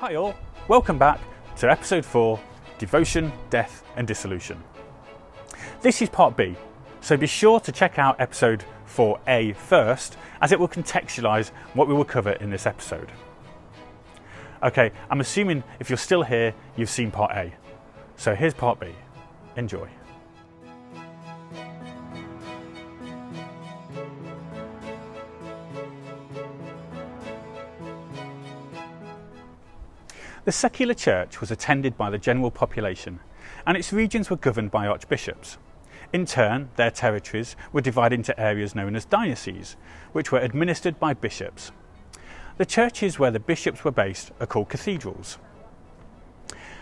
Hi all, welcome back to episode 4, Devotion, Death and Dissolution. This is part B, so be sure to check out episode 4A first, as it will contextualise what we will cover in this episode. Okay, I'm assuming if you're still here, you've seen part A. So here's part B. Enjoy. The secular church was attended by the general population, and its regions were governed by archbishops. In turn, their territories were divided into areas known as dioceses, which were administered by bishops. The churches where the bishops were based are called cathedrals.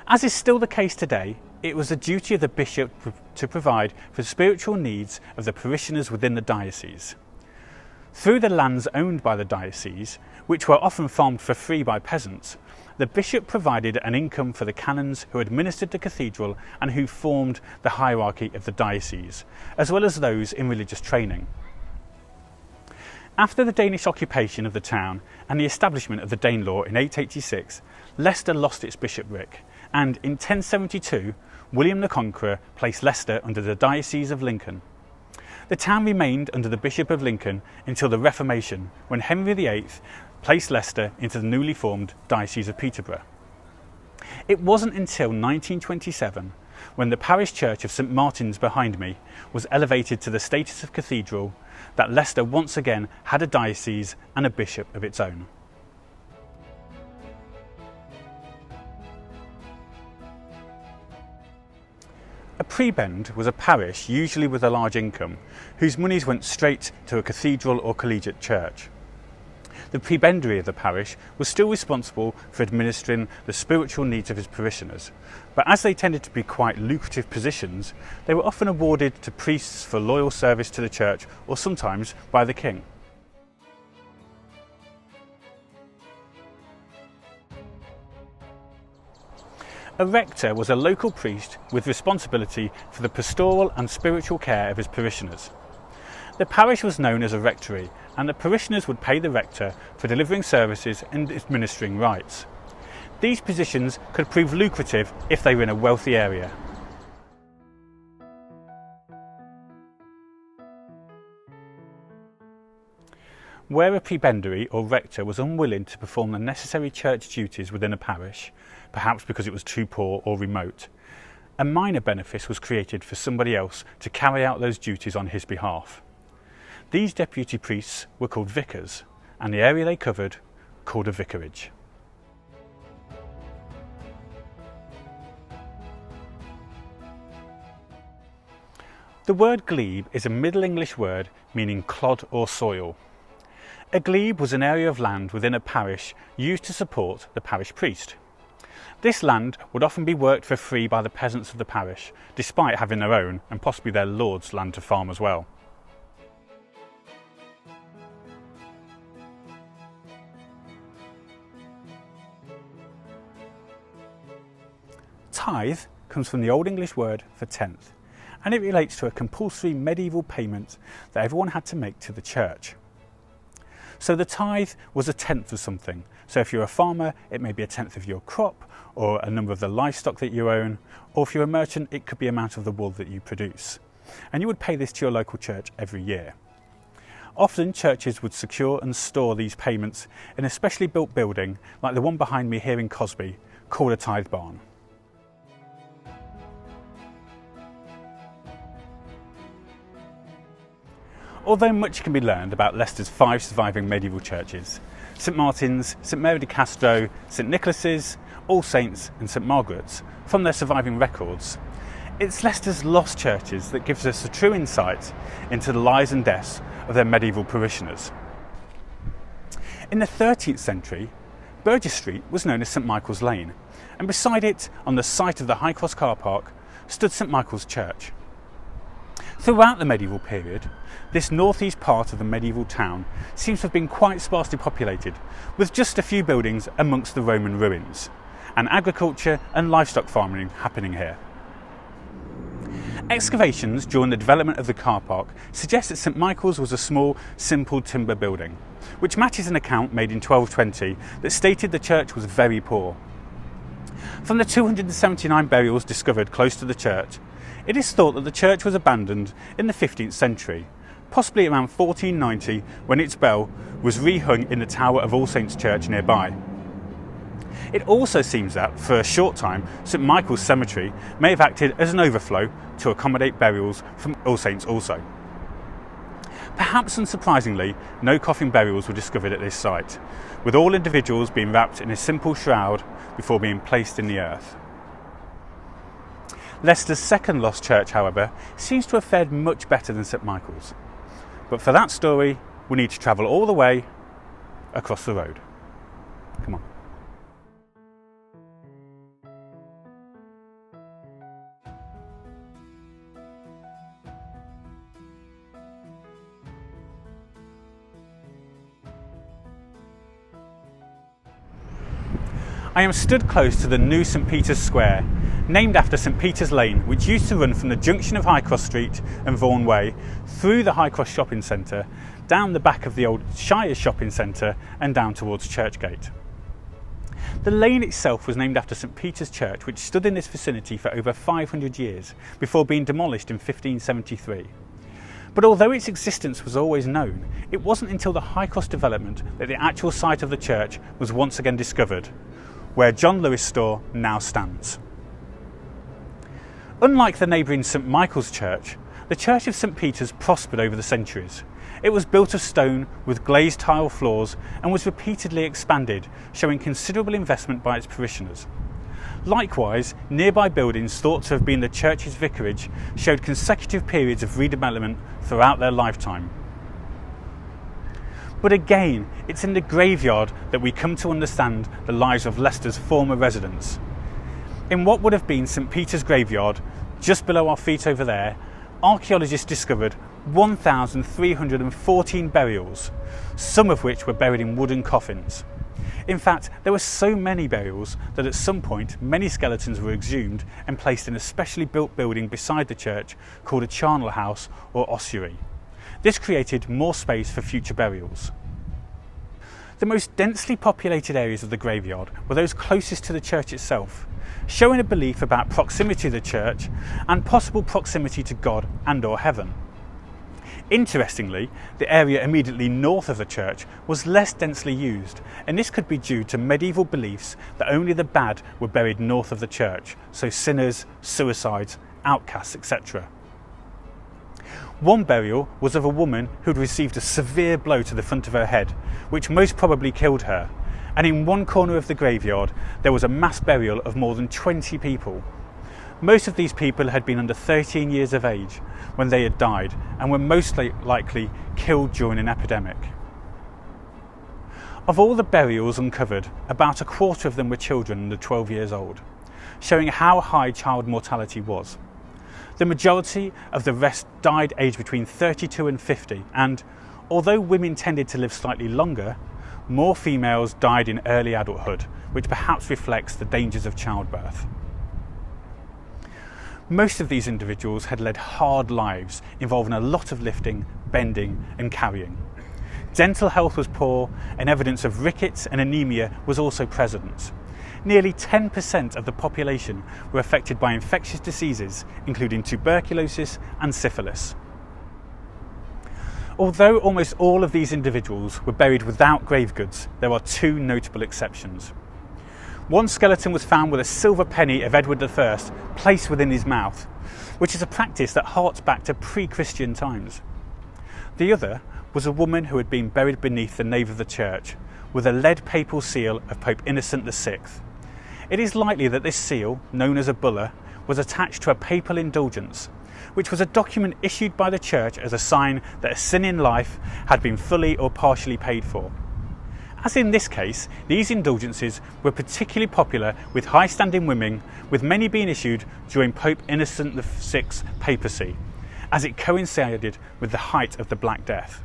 As is still the case today, it was the duty of the bishop to provide for the spiritual needs of the parishioners within the diocese. Through the lands owned by the diocese, which were often farmed for free by peasants, the bishop provided an income for the canons who administered the cathedral and who formed the hierarchy of the diocese, as well as those in religious training. After the Danish occupation of the town and the establishment of the Danelaw in 886, Leicester lost its bishopric, and in 1072, William the Conqueror placed Leicester under the Diocese of Lincoln. The town remained under the Bishop of Lincoln until the Reformation, when Henry VIII placed Leicester into the newly formed Diocese of Peterborough. It wasn't until 1927, when the parish church of St Martin's behind me was elevated to the status of cathedral, that Leicester once again had a diocese and a bishop of its own. A prebend was a parish, usually with a large income, whose monies went straight to a cathedral or collegiate church. The prebendary of the parish was still responsible for administering the spiritual needs of his parishioners, but as they tended to be quite lucrative positions, they were often awarded to priests for loyal service to the church, or sometimes by the king. A rector was a local priest with responsibility for the pastoral and spiritual care of his parishioners. The parish was known as a rectory, and the parishioners would pay the rector for delivering services and administering rites. These positions could prove lucrative if they were in a wealthy area. Where a prebendary or rector was unwilling to perform the necessary church duties within a parish, perhaps because it was too poor or remote, a minor benefice was created for somebody else to carry out those duties on his behalf. These deputy priests were called vicars, and the area they covered called a vicarage. The word glebe is a Middle English word meaning clod or soil. A glebe was an area of land within a parish used to support the parish priest. This land would often be worked for free by the peasants of the parish, despite having their own and possibly their lord's land to farm as well. Tithe comes from the Old English word for tenth, and it relates to a compulsory medieval payment that everyone had to make to the church. So the tithe was a tenth of something. So if you're a farmer, it may be a tenth of your crop, or a number of the livestock that you own, or if you're a merchant, it could be the amount of the wool that you produce. And you would pay this to your local church every year. Often churches would secure and store these payments in a specially built building, like the one behind me here in Cosby, called a tithe barn. Although much can be learned about Leicester's 5 surviving medieval churches, St Martin's, St Mary de Castro, St Nicholas's, All Saints and St Margaret's, from their surviving records, it's Leicester's lost churches that gives us a true insight into the lives and deaths of their medieval parishioners. In the 13th century, Burgess Street was known as St Michael's Lane, and beside it, on the site of the High Cross car park, stood St Michael's Church. Throughout the medieval period, this northeast part of the medieval town seems to have been quite sparsely populated, with just a few buildings amongst the Roman ruins, and agriculture and livestock farming happening here. Excavations during the development of the car park suggest that St Michael's was a small, simple timber building, which matches an account made in 1220 that stated the church was very poor. From the 279 burials discovered close to the church, it is thought that the church was abandoned in the 15th century, possibly around 1490 when its bell was rehung in the tower of All Saints' Church nearby. It also seems that, for a short time, St Michael's Cemetery may have acted as an overflow to accommodate burials from All Saints also. Perhaps unsurprisingly, no coffin burials were discovered at this site, with all individuals being wrapped in a simple shroud before being placed in the earth. Leicester's second lost church, however, seems to have fared much better than St Michael's. But for that story, we need to travel all the way across the road. Come on. I am stood close to the new St Peter's Square, named after St Peter's Lane, which used to run from the junction of High Cross Street and Vaughan Way, through the High Cross Shopping Centre, down the back of the old Shire Shopping Centre and down towards Churchgate. The lane itself was named after St Peter's Church, which stood in this vicinity for over 500 years before being demolished in 1573. But although its existence was always known, it wasn't until the High Cross development that the actual site of the church was once again discovered, where John Lewis' store now stands. Unlike the neighbouring St Michael's Church, the Church of St Peter's prospered over the centuries. It was built of stone with glazed tile floors and was repeatedly expanded, showing considerable investment by its parishioners. Likewise, nearby buildings thought to have been the church's vicarage showed consecutive periods of redevelopment throughout their lifetime. But again, it's in the graveyard that we come to understand the lives of Leicester's former residents. In what would have been St Peter's graveyard, just below our feet over there, archaeologists discovered 1,314 burials, some of which were buried in wooden coffins. In fact, there were so many burials that at some point many skeletons were exhumed and placed in a specially built building beside the church called a charnel house or ossuary. This created more space for future burials. The most densely populated areas of the graveyard were those closest to the church itself, showing a belief about proximity to the church and possible proximity to God and/or heaven. Interestingly, the area immediately north of the church was less densely used, and this could be due to medieval beliefs that only the bad were buried north of the church, so sinners, suicides, outcasts, etc. One burial was of a woman who'd received a severe blow to the front of her head, which most probably killed her, and in one corner of the graveyard there was a mass burial of more than 20 people. Most of these people had been under 13 years of age when they had died and were most likely killed during an epidemic. Of all the burials uncovered, about a quarter of them were children under 12 years old, showing how high child mortality was. The majority of the rest died aged between 32 and 50, and although women tended to live slightly longer, more females died in early adulthood, which perhaps reflects the dangers of childbirth. Most of these individuals had led hard lives involving a lot of lifting, bending and carrying. Dental health was poor and evidence of rickets and anemia was also present. Nearly 10% of the population were affected by infectious diseases, including tuberculosis and syphilis. Although almost all of these individuals were buried without grave goods, there are two notable exceptions. One skeleton was found with a silver penny of Edward I placed within his mouth, which is a practice that harks back to pre-Christian times. The other was a woman who had been buried beneath the nave of the church, with a lead papal seal of Pope Innocent VI. It is likely that this seal, known as a bulla, was attached to a papal indulgence, which was a document issued by the church as a sign that a sin in life had been fully or partially paid for. As in this case, these indulgences were particularly popular with high-standing women, with many being issued during Pope Innocent VI's papacy, as it coincided with the height of the Black Death.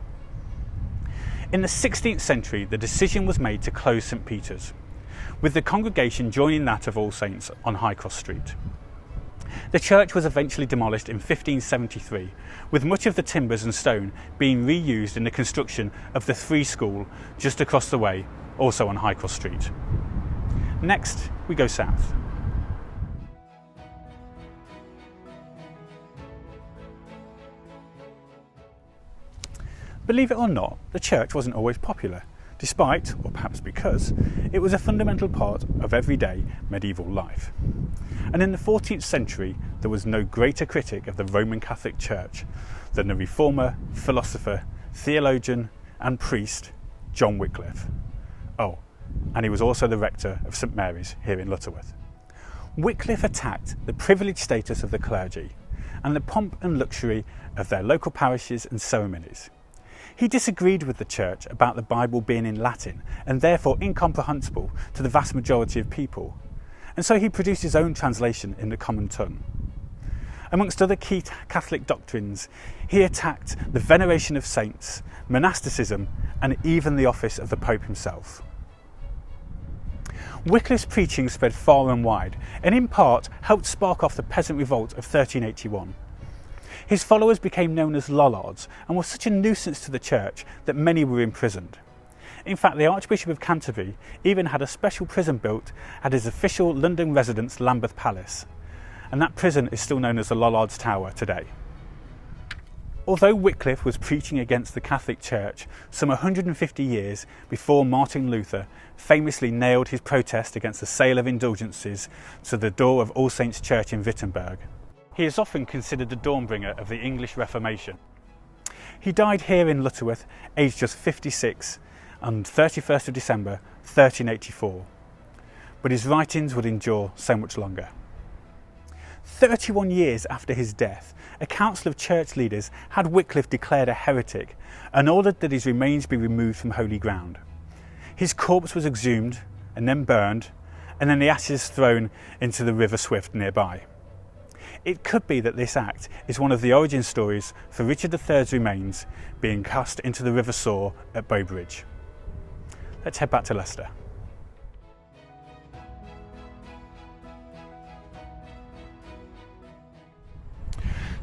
In the 16th century, the decision was made to close St Peter's, with the congregation joining that of All Saints on High Cross Street. The church was eventually demolished in 1573, with much of the timbers and stone being reused in the construction of the Free School just across the way, also on High Cross Street. Next, we go south. Believe it or not, the church wasn't always popular, despite, or perhaps because, it was a fundamental part of everyday medieval life. And in the 14th century, there was no greater critic of the Roman Catholic Church than the reformer, philosopher, theologian and priest John Wycliffe. Oh, and he was also the rector of St Mary's here in Lutterworth. Wycliffe attacked the privileged status of the clergy and the pomp and luxury of their local parishes and ceremonies. He disagreed with the church about the Bible being in Latin and therefore incomprehensible to the vast majority of people, and so he produced his own translation in the common tongue. Amongst other key Catholic doctrines, he attacked the veneration of saints, monasticism, and even the office of the Pope himself. Wycliffe's preaching spread far and wide, and in part helped spark off the peasant revolt of 1381. His followers became known as Lollards and were such a nuisance to the church that many were imprisoned. In fact, the Archbishop of Canterbury even had a special prison built at his official London residence, Lambeth Palace, and that prison is still known as the Lollards Tower today. Although Wycliffe was preaching against the Catholic Church some 150 years before Martin Luther famously nailed his protest against the sale of indulgences to the door of All Saints' Church in Wittenberg, he is often considered the dawnbringer of the English Reformation. He died here in Lutterworth, aged just 56, on 31st of December 1384, but his writings would endure so much longer. 31 years after his death, a council of church leaders had Wycliffe declared a heretic and ordered that his remains be removed from holy ground. His corpse was exhumed and then burned, and then the ashes thrown into the River Swift nearby. It could be that this act is one of the origin stories for Richard III's remains being cast into the River Soar at Bowbridge. Let's head back to Leicester.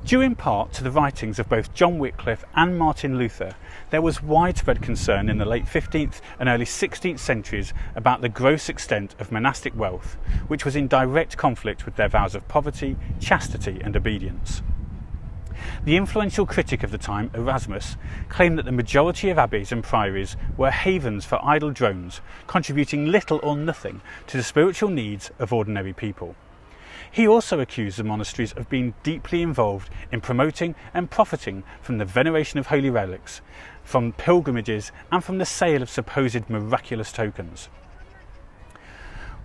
Due in part to the writings of both John Wycliffe and Martin Luther, there was widespread concern in the late 15th and early 16th centuries about the gross extent of monastic wealth, which was in direct conflict with their vows of poverty, chastity and obedience. The influential critic of the time, Erasmus, claimed that the majority of abbeys and priories were havens for idle drones, contributing little or nothing to the spiritual needs of ordinary people. He also accused the monasteries of being deeply involved in promoting and profiting from the veneration of holy relics, from pilgrimages and from the sale of supposed miraculous tokens.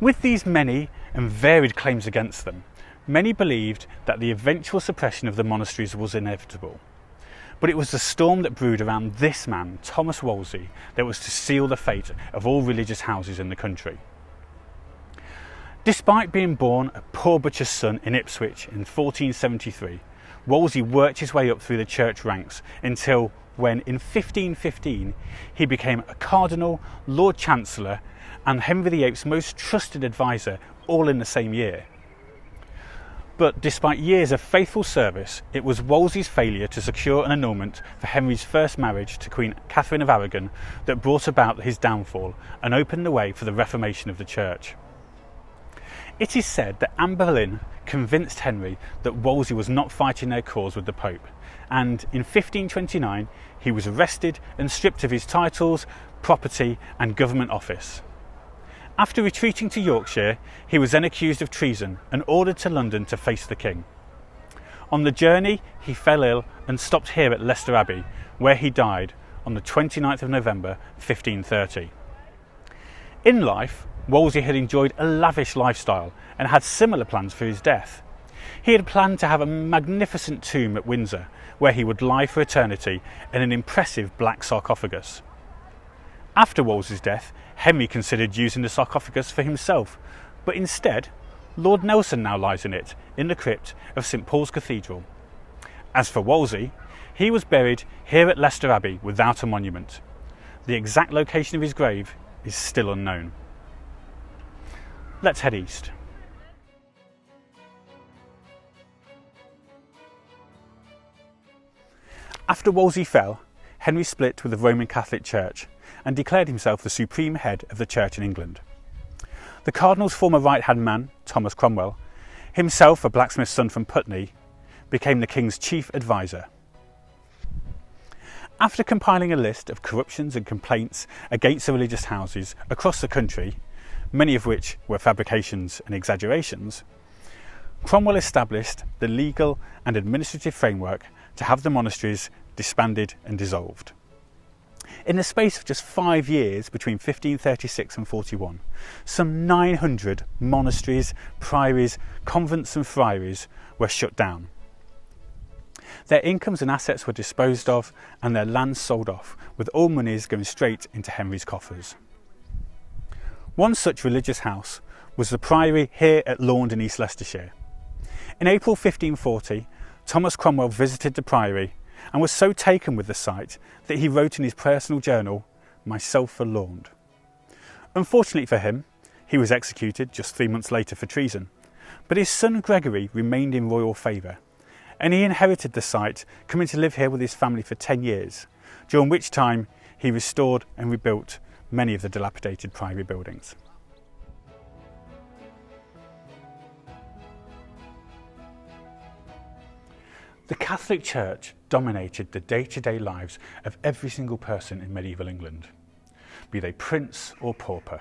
With these many and varied claims against them, many believed that the eventual suppression of the monasteries was inevitable. But it was the storm that brewed around this man, Thomas Wolsey, that was to seal the fate of all religious houses in the country. Despite being born a poor butcher's son in Ipswich in 1473, Wolsey worked his way up through the church ranks until when, in 1515, he became a cardinal, Lord Chancellor and Henry VIII's most trusted advisor, all in the same year. But despite years of faithful service, it was Wolsey's failure to secure an annulment for Henry's first marriage to Queen Catherine of Aragon that brought about his downfall and opened the way for the Reformation of the Church. It is said that Anne Boleyn convinced Henry that Wolsey was not fighting their cause with the Pope, and in 1529 he was arrested and stripped of his titles, property and government office. After retreating to Yorkshire, he was then accused of treason and ordered to London to face the king. On the journey, he fell ill and stopped here at Leicester Abbey, where he died on the 29th of November 1530. In life, Wolsey had enjoyed a lavish lifestyle and had similar plans for his death. He had planned to have a magnificent tomb at Windsor, where he would lie for eternity in an impressive black sarcophagus. After Wolsey's death, Henry considered using the sarcophagus for himself, but instead, Lord Nelson now lies in it, in the crypt of St Paul's Cathedral. As for Wolsey, he was buried here at Leicester Abbey without a monument. The exact location of his grave is still unknown. Let's head east. After Wolsey fell, Henry split with the Roman Catholic Church and declared himself the supreme head of the Church in England. The Cardinal's former right-hand man, Thomas Cromwell, himself a blacksmith's son from Putney, became the King's chief advisor. After compiling a list of corruptions and complaints against the religious houses across the country, many of which were fabrications and exaggerations, Cromwell established the legal and administrative framework to have the monasteries disbanded and dissolved. In the space of just 5 years between 1536 and 41, some 900 monasteries, priories, convents and friaries were shut down. Their incomes and assets were disposed of and their lands sold off, with all monies going straight into Henry's coffers. One such religious house was the priory here at Laund in East Leicestershire. In April 1540, Thomas Cromwell visited the priory and was so taken with the sight that he wrote in his personal journal, "Myself for Laund." Unfortunately for him, he was executed just 3 months later for treason, but his son Gregory remained in royal favour, and he inherited the site, coming to live here with his family for 10 years, during which time he restored and rebuilt many of the dilapidated priory buildings. The Catholic Church dominated the day-to-day lives of every single person in medieval England, be they prince or pauper.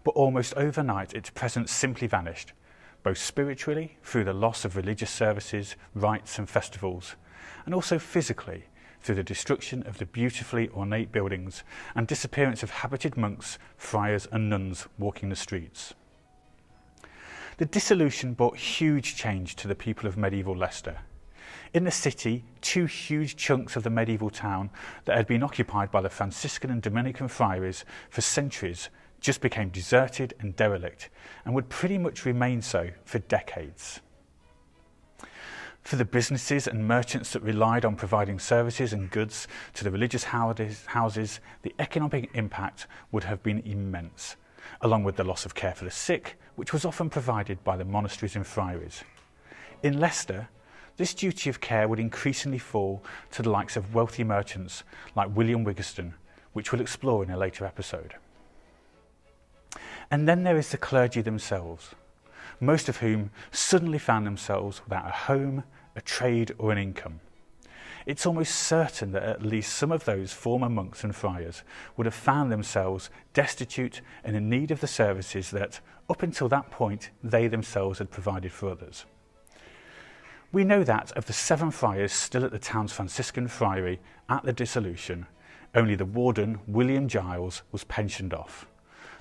But almost overnight its presence simply vanished, both spiritually through the loss of religious services, rites and festivals, and also physically through the destruction of the beautifully ornate buildings and disappearance of habited monks, friars and nuns walking the streets. The Dissolution brought huge change to the people of medieval Leicester. In the city, 2 huge chunks of the medieval town that had been occupied by the Franciscan and Dominican friaries for centuries just became deserted and derelict, and would pretty much remain so for decades. For the businesses and merchants that relied on providing services and goods to the religious houses, the economic impact would have been immense, along with the loss of care for the sick, which was often provided by the monasteries and friaries. In Leicester, this duty of care would increasingly fall to the likes of wealthy merchants like William Wigston, which we'll explore in a later episode. And then there is the clergy themselves, most of whom suddenly found themselves without a home, a trade or an income. It's almost certain that at least some of those former monks and friars would have found themselves destitute and in need of the services that, up until that point, they themselves had provided for others. We know that of the 7 friars still at the town's Franciscan friary at the Dissolution, only the warden, William Giles, was pensioned off.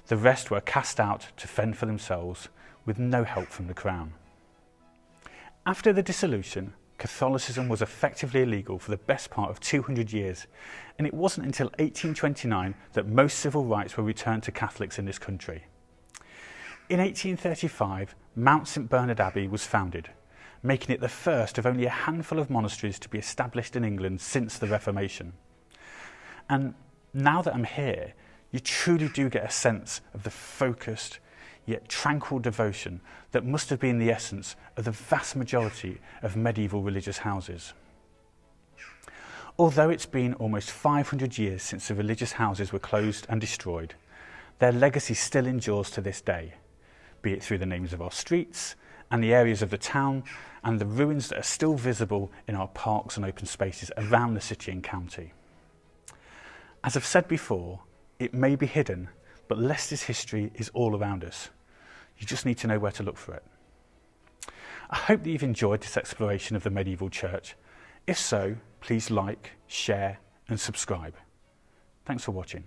The rest were cast out to fend for themselves, with no help from the crown. After the Dissolution, Catholicism was effectively illegal for the best part of 200 years, and it wasn't until 1829 that most civil rights were returned to Catholics in this country. In 1835, Mount St Bernard Abbey was founded, making it the first of only a handful of monasteries to be established in England since the Reformation. And now that I'm here, you truly do get a sense of the focused yet tranquil devotion that must have been the essence of the vast majority of medieval religious houses. Although it's been almost 500 years since the religious houses were closed and destroyed, their legacy still endures to this day, be it through the names of our streets and the areas of the town and the ruins that are still visible in our parks and open spaces around the city and county. As I've said before, it may be hidden, but Leicester's history is all around us. You just need to know where to look for it. I hope that you've enjoyed this exploration of the medieval church. If so, please like, share and subscribe. Thanks for watching.